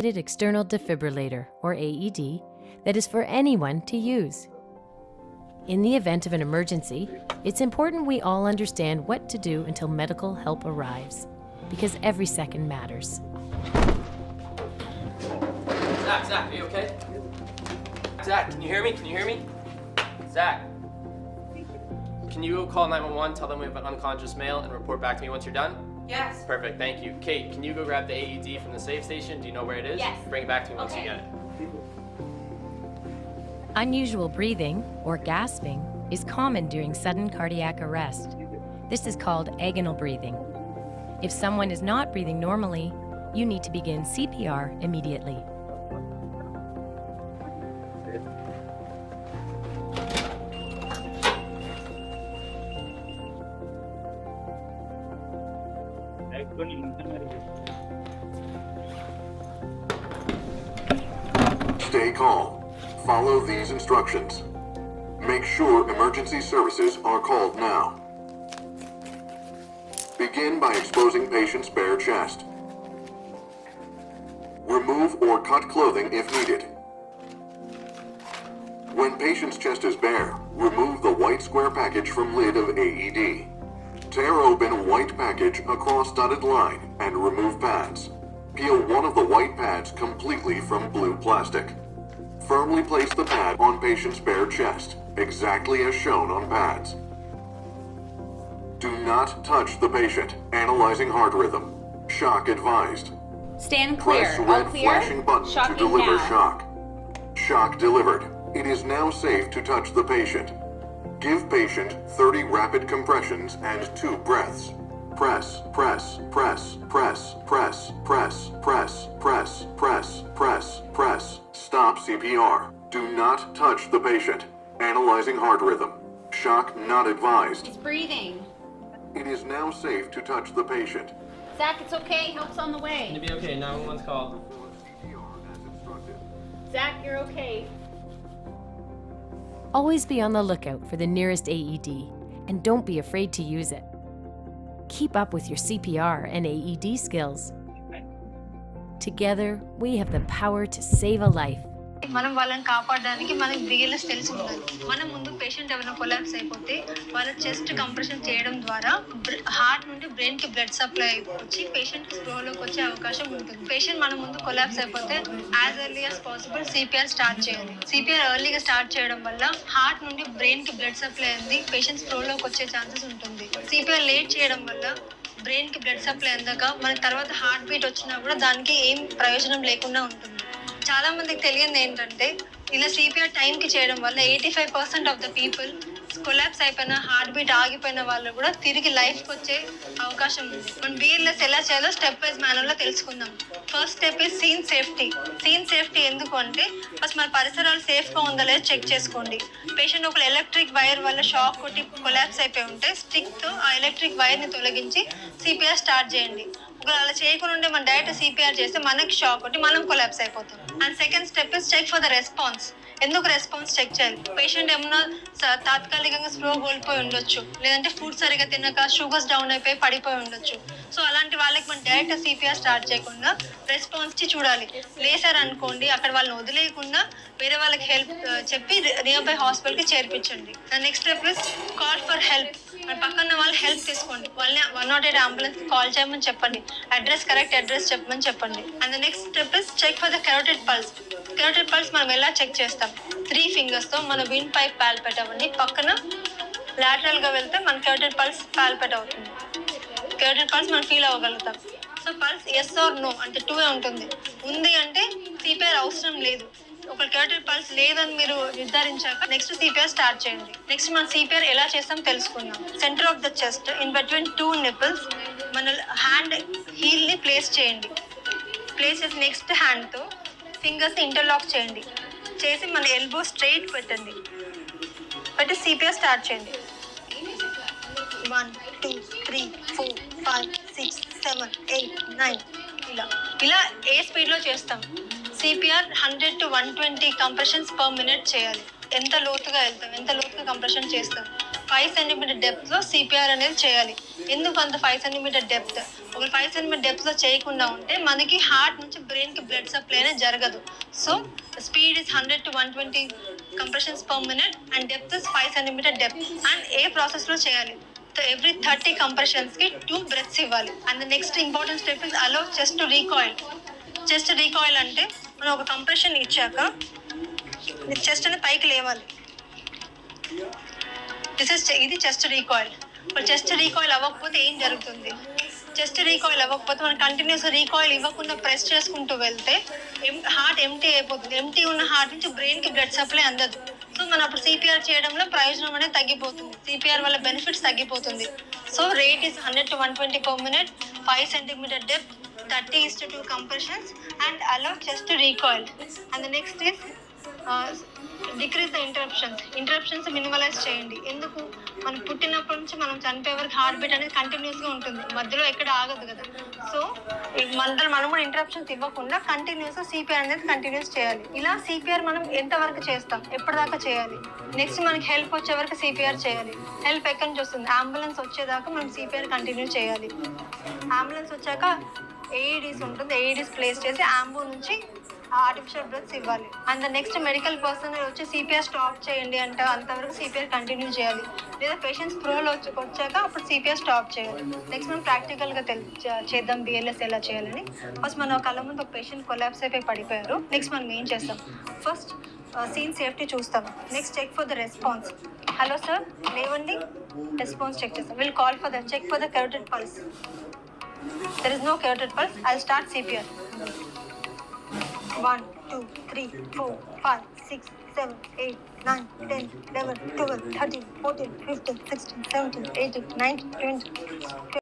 external defibrillator, or AED, that is for anyone to use. In the event of an emergency, it's important we all understand what to do until medical help arrives, because every second matters. Zach, are you okay? Zach, can you hear me? Can you hear me? Zach, can you call 911, tell them we have an unconscious male, and report back to me once you're done? Yes. Perfect, thank you. Kate, can you go grab the AED from the safe station? Do you know where it is? Yes. Bring it back to me once you get it. Unusual breathing, or gasping, is common during sudden cardiac arrest. This is called agonal breathing. If someone is not breathing normally, you need to begin CPR immediately. Stay calm. Follow these instructions. Make sure emergency services are called now. Begin by exposing patient's bare chest. Remove or cut clothing if needed. When patient's chest is bare, remove the white square package from lid of AED. Tear open white package across dotted line and remove pads. Peel one of the white pads completely from blue plastic. Firmly place the pad on patient's bare chest, exactly as shown on pads. Do not touch the patient. Analyzing heart rhythm. Shock advised. Stand clear. Press All red clear? flashing button to Shocking deliver now. shock. Shock delivered. It is now safe to touch the patient. Give patient 30 rapid compressions and 2 breaths. Press, press, press, press, press, press, press, press, press, press, press. Stop CPR. Do not touch the patient. Analyzing heart rhythm. Shock not advised. It's breathing. It is now safe to touch the patient. Zach, it's okay. Help's on the Gonna way. be okay, 911's called. Zach, you're okay. Always be on the lookout for the nearest AED, and don't be afraid to use it. Keep up with your CPR and AED skills. Together, we have the power to save a life. మనం వాళ్ళని కాపాడడానికి మనకి BLS తెలిసి ఉండాలి. మనం ముందు patient ఎవరైనా collapse అయిపోతే వాళ్ళ చెస్ట్ కంప్రెషన్ చేయడం ద్వారా హార్ట్ నుండి బ్రెయిన్ కి బ్లడ్ సప్లై వచ్చి పేషెంట్ స్ప్రోలోకి వచ్చే అవకాశం ఉంటుంది. పేషెంట్ మన ముందు కొలాప్స్ అయిపోతే as early as possible CPR start చేయాలి. సిపిఆర్ ఎర్లీగా స్టార్ట్ చేయడం వల్ల హార్ట్ నుండి బ్రెయిన్ కి బ్లడ్ సప్లై అంది పేషెంట్ స్ప్రోలోకి వచ్చే ఛాన్సెస్ ఉంటుంది. సిపిఆర్ లేట్ చేయడం వల్ల బ్రెయిన్ కి బ్లడ్ సప్లై అందాక మన తర్వాత హార్ట్ బీట్ వచ్చినా కూడా దానికి ఏం ప్రయోజనం లేకుండా ఉంటుంది. చాలా మందికి తెలియదు ఏంటంటే ఇలా సిపిఆర్ టైంకి చేయడం వల్ల 85% ఆఫ్ ద పీపుల్ కొలాప్స్ అయిపోయిన హార్ట్ బీట్ ఆగిపోయిన వాళ్ళు కూడా తిరిగి లైఫ్కి వచ్చే అవకాశం ఉంది. మనం బిఎల్ఎస్ ఎలా చేయాలో స్టెప్ వైజ్ మేనర్లో తెలుసుకుందాం. First step is scene safety. Scene safety ఎందుకు అంటే ఫస్ట్ మన పరిసరాలు సేఫ్గా ఉందో లేదో చెక్ చేసుకోండి. పేషెంట్ ఒక ఎలక్ట్రిక్ వైర్ వల్ల షాక్ కొట్టి కొలాప్స్ అయిపోయి ఉంటే స్టిక్తో ఆ ఎలక్ట్రిక్ వైర్ని తొలగించి సిపిఆర్ స్టార్ట్ చేయండి. ఒకవేళ అలా చేయకుండా మనం డైరెక్ట్ సిపిఆర్ చేస్తే మనకి షాక్ కొట్టి మనం కొలాప్స్ అయిపోతాం. And second step is check for the response. ఎందుకు రెస్పాన్స్ చెక్ చేయాలి? పేషెంట్ ఏమన్నా తాత్కాలికంగా స్ప్రో కోల్పోయి ఉండొచ్చు, లేదంటే ఫుడ్ సరిగా తినక షుగర్స్ డౌన్ అయిపోయి పడిపోయి ఉండొచ్చు. సో అలాంటి వాళ్ళకి మనం డైరెక్ట్ సిపిఆర్ స్టార్ట్ చేయకుండా రెస్పాన్స్ చూడాలి. లేసారు అనుకోండి, అక్కడ వాళ్ళని వదిలేయకుండా వేరే వాళ్ళకి హెల్ప్ చెప్పి నియర్ బై హాస్పిటల్కి చేర్పించండి. Next step is call for help. మన పక్కన వాళ్ళు హెల్ప్ తీసుకోండి. వాళ్ళని 108 అంబులెన్స్ కాల్ చేయమని చెప్పండి. అడ్రస్ కరెక్ట్ అడ్రస్ చెప్పమని చెప్పండి. And next step is check for the carotid pulse. Carotid pulse మనం ఎలా చెక్ చేస్తాం? 3 ఫింగర్స్తో మన విండ్ పైప్ పాల్పేట్ అవ్వండి. పక్కన లాటరల్గా వెళ్తే మన కెరోటిడ్ పల్స్ పాల్పేట్ అవుతుంది. కెరోటిడ్ పల్స్ మనం ఫీల్ అవ్వగలుగుతాం. So pulse yes or no అంటే 2 ఉంటుంది. ఉంది అంటే సిపిఆర్ అవసరం లేదు. ఒక కెరోటిడ్ పల్స్ లేదని మీరు నిర్ధారించాక నెక్స్ట్ సిపిఆర్ స్టార్ట్ చేయండి. నెక్స్ట్ మనం సిపిఆర్ ఎలా చేస్తాం తెలుసుకుందాం. Centre of the chest in between 2 nipples మన హ్యాండ్ హీల్ని ప్లేస్ చేయండి. ప్లేస్ చేసి నెక్స్ట్ హ్యాండ్తో ఫింగర్స్ని ఇంటర్లాక్ చేయండి. చేసి మన ఎల్బో స్ట్రైట్ పెట్టండి. పెట్టి సిపిఆర్ స్టార్ట్ చేయండి. 1 2 3 4 5 6 7 8 9 ఇలా ఏ స్పీడ్లో చేస్తాం. CPR 100 to 120 compressions per minute చేయాలి. ఎంత లోతుగా వెళ్తాం, ఎంత లోతుగా కంప్రెషన్ చేస్తాం. 5 సెంటీమీటర్ డెప్త్లో సిపిఆర్ అనేది చేయాలి. ఎందుకు అంత 5 సెంటీమీటర్ డెప్త్? ఒక 5 సెంటీమీటర్ డెప్త్లో చేయకుండా ఉంటే మనకి హార్ట్ నుంచి బ్రెయిన్కి బ్లడ్ సప్లై అనేది జరగదు. So speed is 100 to 120 compressions per minute and depth is 5 centimetre depth. And ఏ ప్రాసెస్లో చేయాలి? సో ఎవ్రీ 30 కంప్రెషన్స్కి 2 బ్రెత్స్ ఇవ్వాలి. And the next important step is allow chest to recoil. Chest recoil అంటే మనం ఒక కంప్రెషన్ ఇచ్చాక చెస్ట్ అనేది పైకి లేవాలి. ఇది చెస్ట్ రీకాయిల్. ఇప్పుడు చెస్ట్ రీకాయిల్ అవ్వకపోతే ఏం జరుగుతుంది? చెస్ట్ రీకాయిల్ అవ్వకపోతే మనం కంటిన్యూస్ రీకాయిల్ ఇవ్వకుండా ప్రెస్ చేసుకుంటూ వెళ్తే హార్ట్ ఎంటీ అయిపోతుంది. ఎంటీ ఉన్న హార్ట్ నుంచి బ్రెయిన్కి బ్లడ్ సప్లై అందదు. సో మనం అప్పుడు సిపిఆర్ చేయడంలో ప్రయోజనం అనేది తగ్గిపోతుంది. సిపిఆర్ వల్ల బెనిఫిట్స్ తగ్గిపోతుంది. So rate is 100 to 120 per minute, 5 centimeter depth, 30:2 compressions and allow chest to recoil. And the next is decrease the interruptions minimalise చేయండి. ఎందుకు? మనం పుట్టినప్పటి నుంచి మనం చనిపోయే వరకు హార్ట్ బీట్ అనేది కంటిన్యూస్గా ఉంటుంది, మధ్యలో ఎక్కడ ఆగదు కదా. సో మనం కూడా ఇంటరప్షన్స్ ఇవ్వకుండా కంటిన్యూస్గా సిపిఆర్ అనేది కంటిన్యూస్ చేయాలి. ఇలా సిపిఆర్ మనం ఎంతవరకు చేస్తాం, ఎప్పటిదాకా చేయాలి? నెక్స్ట్ మనకి హెల్ప్ వచ్చే వరకు సిపిఆర్ చేయాలి. హెల్ప్ ఎక్కడి నుంచి వస్తుంది? అంబులెన్స్ వచ్చేదాకా మనం సిపిఆర్ కంటిన్యూ చేయాలి. అంబులెన్స్ వచ్చాక ఏఈడీస్ ఉంటుంది, ఏఈడీస్ ప్లేస్ చేసి అంబు నుంచి ఆర్టిఫిషియల్ బ్రెత్స్ ఇవ్వాలి. అండ్ నెక్స్ట్ మెడికల్ పర్సనల్ వచ్చి సిపిఆర్ స్టాప్ చేయండి అంటే అంతవరకు సిపిఆర్ కంటిన్యూ చేయాలి. లేదా పేషెంట్స్ స్ప్రోలో వచ్చాక అప్పుడు సిపిఆర్ స్టాప్ చేయాలి. నెక్స్ట్ మనం ప్రాక్టికల్గా చేద్దాం బిఎల్ఎస్ ఎలా చేయాలని. ఫస్ట్ మన కళ్ళ ముందు ఒక పేషెంట్ కొలాప్స్ అయిపోయి పడిపోయారు. నెక్స్ట్ మనం ఏం చేస్తాం? ఫస్ట్ సీన్ సేఫ్టీ చూస్తాం. Next check for the response. Hello sir, లేవండి, రెస్పాన్స్ చెక్ చేస్తాం. Will call for the check for the carotid pulse. There is no carotid pulse. I'll start CPR. 1, 2, 3, 4, 5, 6, 7, 8, 9, 10, 11, 12, 13, 14, 15, 16, 17, 18, 19, 20.